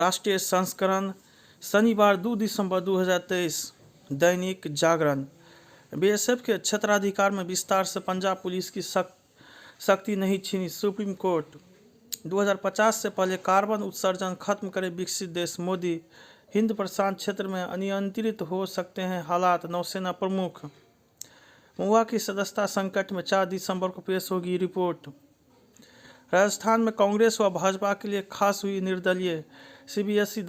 राष्ट्रीय संस्करण शनिवार 2 दिसंबर 2023। दैनिक जागरण। बीएसएफ के क्षेत्राधिकार में विस्तार से पंजाब पुलिस की शक्ति नहीं छीनी सुप्रीम कोर्ट। 2050 से पहले कार्बन उत्सर्जन खत्म करे विकसित देश मोदी। हिंद प्रशांत क्षेत्र में अनियंत्रित हो सकते हैं हालात, नौसेना प्रमुख। महुआ की सदस्यता संकट में 4 दिसंबर को पेश होगी रिपोर्ट। राजस्थान में कांग्रेस व भाजपा के लिए खास हुई निर्दलीय। सीबीएसई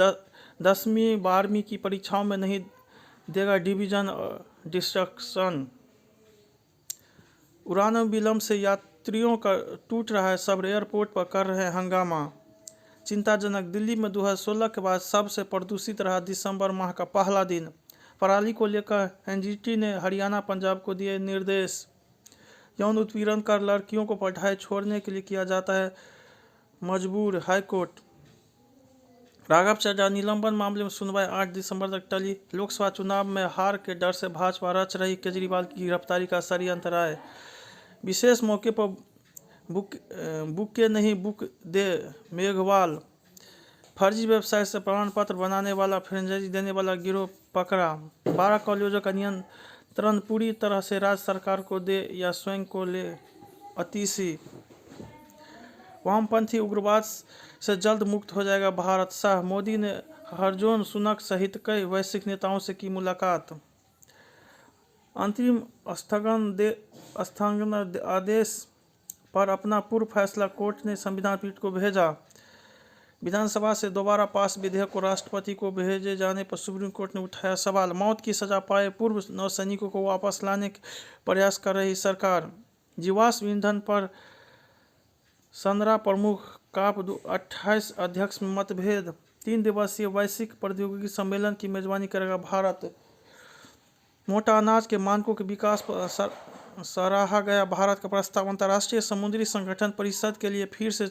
10वीं 12वीं की परीक्षाओं में नहीं देगा डिवीजन डिस्ट्रक्शन। उड़ान विलंब से यात्रियों का टूट रहा है, सब एयरपोर्ट पर कर रहे हैं हंगामा। चिंताजनक, दिल्ली में 2016 के बाद सबसे प्रदूषित रहा दिसंबर माह का पहला दिन। पराली को लेकर एनजीटी ने हरियाणा पंजाब को दिए निर्देश। यौन उत्पीड़न कर लड़कियों को पढ़ाई छोड़ने के लिए किया जाता है मजबूर, हाईकोर्ट। राघव चड्ढा निलंबन मामले में सुनवाई 8 दिसंबर तक टली। लोकसभा चुनाव में हार के डर से भाजपा रच रही केजरीवाल की गिरफ्तारी का षड्यंत्र है। विशेष मौके पर बुके नहीं बुक दे मेघवाल। फर्जी वेबसाइट से प्रमाण पत्र बनाने वाला, फ्रेंचाइजी देने वाला गिरोह पकड़ा। 12 कॉलेजों का नियंत्रण पूरी तरह से राज्य सरकार को दे या स्वयं को ले, अतीसी। वामपंथी उग्रवाद से जल्द मुक्त हो जाएगा भारत, शाह। मोदी ने हरजोन सुनक सहित कई वैश्विक नेताओं से की मुलाकात। अंतरिम स्थगन आदेश पर अपना पूर्व फैसला कोर्ट ने संविधान पीठ को भेजा। विधानसभा से दोबारा पास विधेयक को राष्ट्रपति को भेजे जाने पर सुप्रीम कोर्ट ने उठाया सवाल। मौत की सजा पाए पूर्व नौसैनिकों को वापस लाने के प्रयास कर रही सरकार। जीवाश्म ईंधन पर संद्रा प्रमुख काप 28 अध्यक्ष में मतभेद। 3 दिवसीय वैश्विक प्रौद्योगिकी सम्मेलन की मेजबानी करेगा भारत। मोटा अनाज के मानकों के विकास पर सराहा गया भारत का प्रस्ताव। अंतर्राष्ट्रीय समुद्री संगठन परिषद के लिए फिर से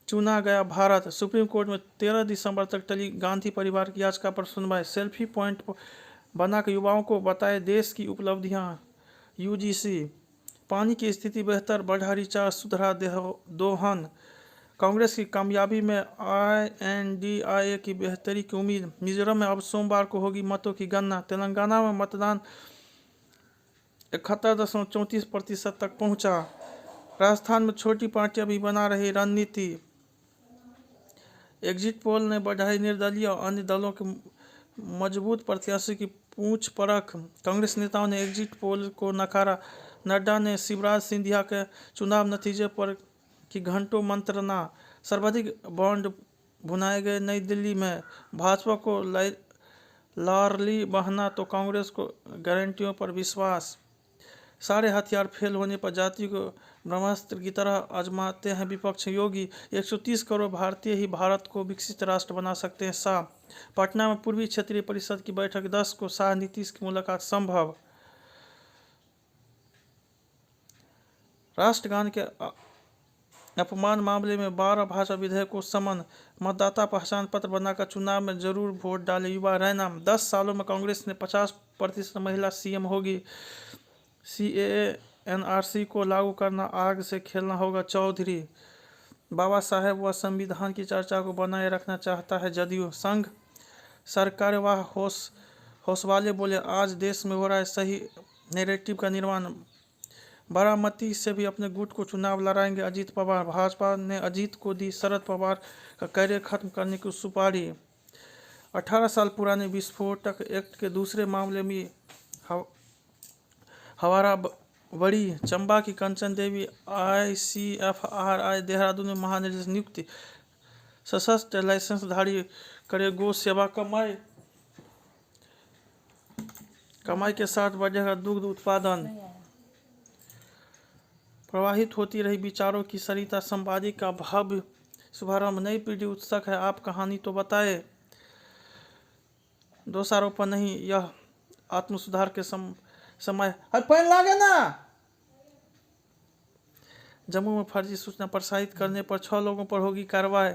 चुना गया भारत। सुप्रीम कोर्ट में 13 दिसंबर तक टली गांधी परिवार की याचिका पर सुनवाई। सेल्फी पॉइंट बनाकर युवाओं को बताए देश की उपलब्धियां, यूजीसी। पानी की स्थिति बेहतर, बढ़ा रिचार्ज, सुधरा दोहन। कांग्रेस की कामयाबी में INDIA की बेहतरी की उम्मीद। मिजोरम में अब सोमवार को होगी मतों की गणना। तेलंगाना में मतदान 71.34% तक पहुंचा। राजस्थान में छोटी पार्टियां भी बना रही रणनीति। एग्जिट पोल ने बढ़ाई निर्दलीय और अन्य दलों के मजबूत प्रत्याशी की पूछ परख। कांग्रेस नेताओं ने एग्जिट पोल को नकारा। नड्डा ने शिवराज सिंधिया के चुनाव नतीजे पर की घंटों मंत्रणा। सर्वाधिक बॉन्ड भुनाए गए नई दिल्ली में। भाजपा को लारली बहना तो कांग्रेस को गारंटियों पर विश्वास। सारे हथियार फेल होने पर जाति को ब्रह्मास्त्र की तरह आजमाते हैं विपक्ष। योगी 130 करोड़ भारतीय ही भारत को विकसित राष्ट्र बना सकते हैं, शाह। पटना में पूर्वी क्षेत्रीय परिषद की बैठक 10 को, शाह नीतीश की मुलाकात संभव। राष्ट्रगान के अपमान मामले में 12 भाषा विधेयक को समन। मतदाता पहचान पत्र बनाकर चुनाव में जरूर वोट डाले युवा, रैना। 10 सालों में कांग्रेस ने 50% महिला सीएम होगी। CAA NRC को लागू करना आग से खेलना होगा, चौधरी। बाबा साहेब व संविधान की चर्चा को बनाए रखना चाहता है जदयू। संघ सरकार व होशवाले बोले आज देश में हो रहा है सही नैरेटिव का निर्माण। बारामती से भी अपने गुट को चुनाव लड़ाएंगे अजीत पवार। भाजपा ने अजीत को दी शरद पवार का कैरियर खत्म करने की सुपारी। 18 साल पुराने विस्फोटक एक्ट के दूसरे मामले में हवारा बड़ी। चंबा की कंचन देवी ICFRI देहरादून में महानिदेशक नियुक्ति। सशस्त्र लाइसेंसधारी करे गो सेवा कमाई के साथ बढ़ेगा दुग्ध उत्पादन। प्रवाहित होती रही विचारों की सरिता संवादी का भव्य शुभारंभ। नई पीढ़ी उत्सुक है, आप कहानी तो बताए। दोषारोपण नहीं, यह आत्मसुधार के समय पैन लागे ना। जम्मू में फर्जी सूचना प्रसारित करने पर 6 लोगों पर होगी कार्रवाई।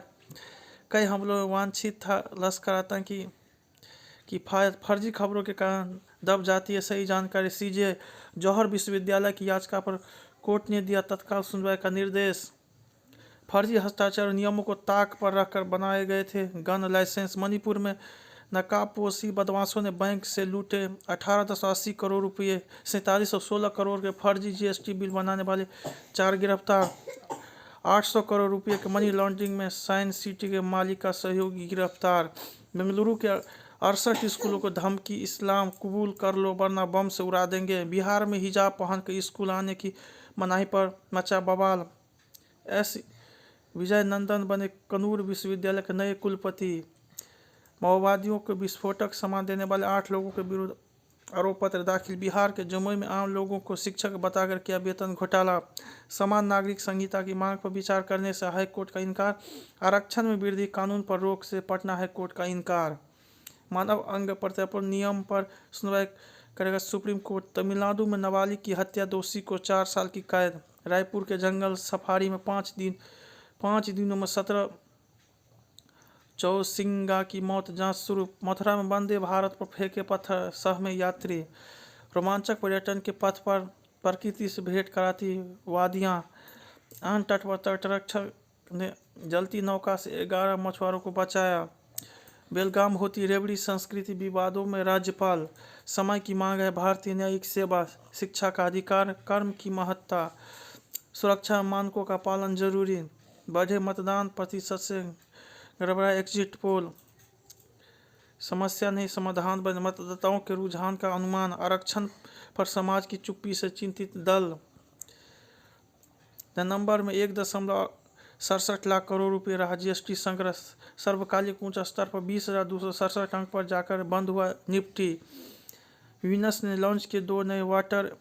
कई हमलों में वांछित था लश्कर आतंकी की फर्जी खबरों के कारण दब जाती है सही जानकारी। CJ जौहर विश्वविद्यालय की याचिका पर कोर्ट ने दिया तत्काल सुनवाई का निर्देश। फर्जी हस्ताक्षर नियमों को ताक पर रखकर बनाए गए थे गन लाइसेंस। मणिपुर में नकाबपोशी बदमाशों ने बैंक से लूटे 18.80 करोड़ रुपये। 4716 करोड़ के फर्जी जीएसटी बिल बनाने वाले 4 गिरफ्तार। 800 करोड़ रुपये के मनी लॉन्ड्रिंग में साइंस सिटी के मालिक का सहयोगी गिरफ्तार। बेंगलुरु के 68 स्कूलों को धमकी, इस्लाम कबूल कर लो वरना बम से उड़ा देंगे। बिहार में हिजाब पहन कर स्कूल आने की मनाही पर मचा बवाल। एस विजय नंदन बने कनूर विश्वविद्यालय के नए कुलपति। माओवादियों को विस्फोटक सामान देने वाले 8 लोगों के विरुद्ध आरोप पत्र दाखिल। बिहार के जमुई में आम लोगों को शिक्षक बताकर किया वेतन घोटाला। समान नागरिक संहिता की मांग पर विचार करने से हाईकोर्ट का इनकार। आरक्षण में वृद्धि, कानून पर रोक से पटना हाईकोर्ट का इनकार। मानव अंग प्रत्यारोपण नियम पर सुनवाई करेगा सुप्रीम कोर्ट। तमिलनाडु में नाबालिग की हत्या, दोषी को 4 साल की कैद। रायपुर के जंगल सफारी में 5 दिनों में 17 चौसिंगा की मौत, जांच शुरू। मथुरा में वंदे भारत पर फेंके पत्थर, सह में यात्री। रोमांचक पर्यटन के पथ पर प्रकृति से भेंट कराती वादियां। आन तट पर तटरक्षक ने जलती नौका से 11 मछुआरों को बचाया। बेलगाम होती रेवड़ी संस्कृति विवादों में राज्यपाल। समय की मांग है भारतीय न्यायिक सेवा, शिक्षा का अधिकार, कर्म की महत्ता, सुरक्षा मानकों का पालन जरूरी। बढ़े मतदान प्रतिशत से गड़बड़ा एग्जिट पोल। समस्या नहीं समाधान बने मतदाताओं के रुझान का अनुमान। आरक्षण पर समाज की चुप्पी से चिंतित दल। नवंबर में 1.67 लाख करोड़ रुपए रहा जीएसटी संग्रह। सर्वकालिक उच्च स्तर पर 20,267 अंक पर जाकर बंद हुआ निफ्टी। वीनस ने लॉन्च किए 2 नए वाटर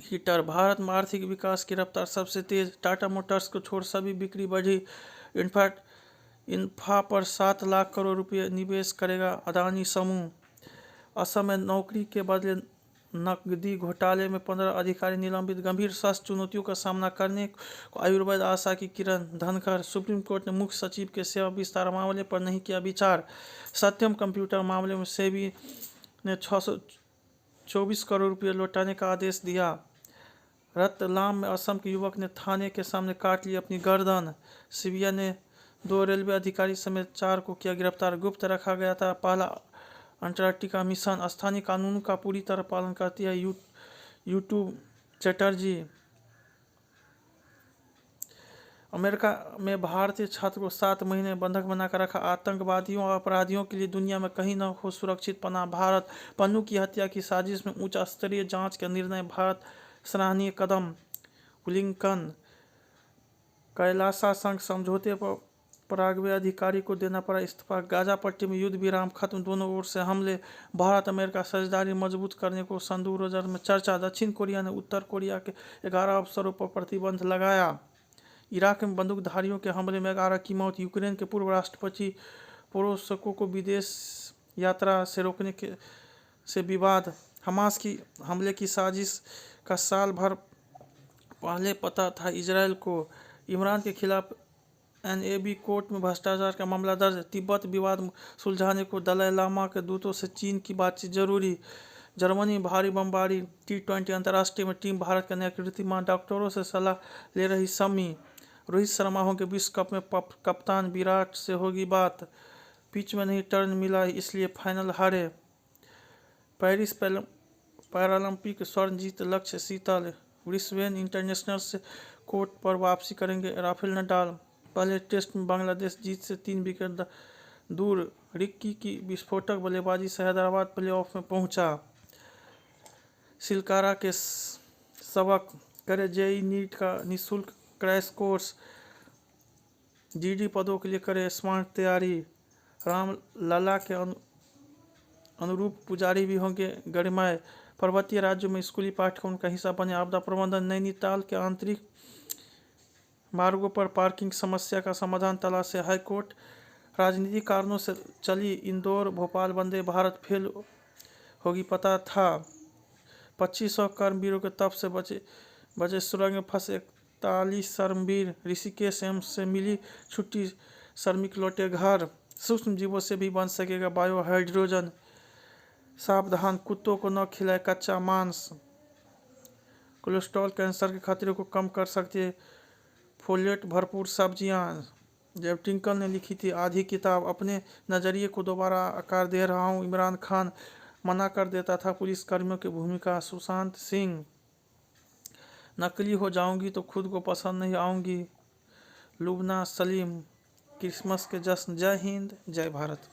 हीटर। भारत में आर्थिक विकास की रफ्तार सबसे तेज। टाटा मोटर्स को छोड़ सभी बिक्री बढ़ी। इंफ्रा पर 7 लाख करोड़ रुपए निवेश करेगा अदानी समूह। असम में नौकरी के बदले नकदी घोटाले में 15 अधिकारी निलंबित। गंभीर स्वास्थ्य चुनौतियों का सामना करने को आयुर्वेद आशा की किरण। धनखड़। सुप्रीम कोर्ट ने मुख्य सचिव के सेवा विस्तार मामले पर नहीं किया विचार। सत्यम कंप्यूटर मामले में सेबी ने 624 करोड़ रुपये लौटाने का आदेश दिया। रतलाम में असम के युवक ने थाने के सामने काट ली अपनी गर्दन। सीबीआई ने 2 रेलवे अधिकारी समेत 4 को किया गिरफ्तार। गुप्त रखा गया था पहला अंटार्कटिका मिशन। स्थानीय कानून का पूरी तरह पालन करती है यूट्यूब चैटर्जी। अमेरिका में भारतीय छात्र को 7 महीने बंधक बनाकर रखा। आतंकवादियों और अपराधियों के लिए दुनिया में कहीं न हो सुरक्षित पनाह भारत। पन्नू की हत्या की साजिश में उच्च स्तरीय जांच का निर्णय, भारत सराहनीय कदम। ब्लिंकन। कैलासा संघ समझौते पर पराग्वे अधिकारी को देना पड़ा इस्तीफा। गाजा पट्टी में युद्ध विराम खत्म, दोनों ओर से हमले। भारत अमेरिका साझेदारी मजबूत करने को संदूर रोजर में चर्चा। दक्षिण कोरिया ने उत्तर कोरिया के 11 अफसरों पर प्रतिबंध लगाया। इराक में बंदूकधारियों के हमले में 11 की मौत। यूक्रेन के पूर्व राष्ट्रपति पोरोशेंको को विदेश यात्रा से रोकने से विवाद। हमास की हमले की साजिश का साल भर पहले पता था इजरायल को। इमरान के खिलाफ एनएबी कोर्ट में भ्रष्टाचार का मामला दर्ज। तिब्बत विवाद सुलझाने को दलाई लामा के दूतों से चीन की बातचीत जरूरी। जर्मनी भारी बमबारी। T20 अंतर्राष्ट्रीय में टीम भारत का नया कीर्तिमान। डॉक्टरों से सलाह ले रही शमी। रोहित शर्मा होंगे विश्व कप में कप्तान, विराट से होगी बात। पिच में नहीं टर्न मिला इसलिए फाइनल हारे। पेरिस पैरालंपिक स्वर्ण जीत लक्ष्य शीतल। ब्रिस्बेन इंटरनेशनल से कोर्ट पर वापसी करेंगे राफेल नडाल। पहले टेस्ट में बांग्लादेश जीत से 3 विकेट दूर। रिक्की की विस्फोटक बल्लेबाजी से हैदराबाद प्लेऑफ में पहुंचा। सिलकारा के सबक करे जेईई नीट का निःशुल्क क्रैश कोर्स। जीडी पदों के लिए करे स्मार्ट तैयारी। राम लला के अनुरूप पुजारी भी होंगे गरिमाए। पर्वतीय राज्यों में स्कूली पाठ्यक्रम का हिस्सा बने आपदा प्रबंधन। नैनीताल के आंतरिक मार्गों पर पार्किंग समस्या का समाधान तलाशे हाईकोर्ट। राजनीतिक कारणों से चली इंदौर भोपाल वंदे भारत फेल होगी पता था। 2500 कर्मवीरों के तप से बचे सुरंग में फंसे 41 श्रमवीर। ऋषिकेश एम्स से मिली छुट्टी, श्रमिक लौटे घर। सूक्ष्म जीवों से भी बन सकेगा बायो हाइड्रोजन। सावधान, कुत्तों को न खिलाए कच्चा मांस। कोलेस्ट्रॉल कैंसर के खतरे को कम कर सकती है फोलेट भरपूर सब्जियां। जब ट्विंकल ने लिखी थी आधी किताब, अपने नज़रिए को दोबारा आकार दे रहा हूँ। इमरान खान मना कर देता था पुलिसकर्मियों की भूमिका। सुशांत सिंह, नकली हो जाऊंगी तो खुद को पसंद नहीं आऊंगी। लुबना सलीम, क्रिसमस के जश्न। जय हिंद, जय भारत।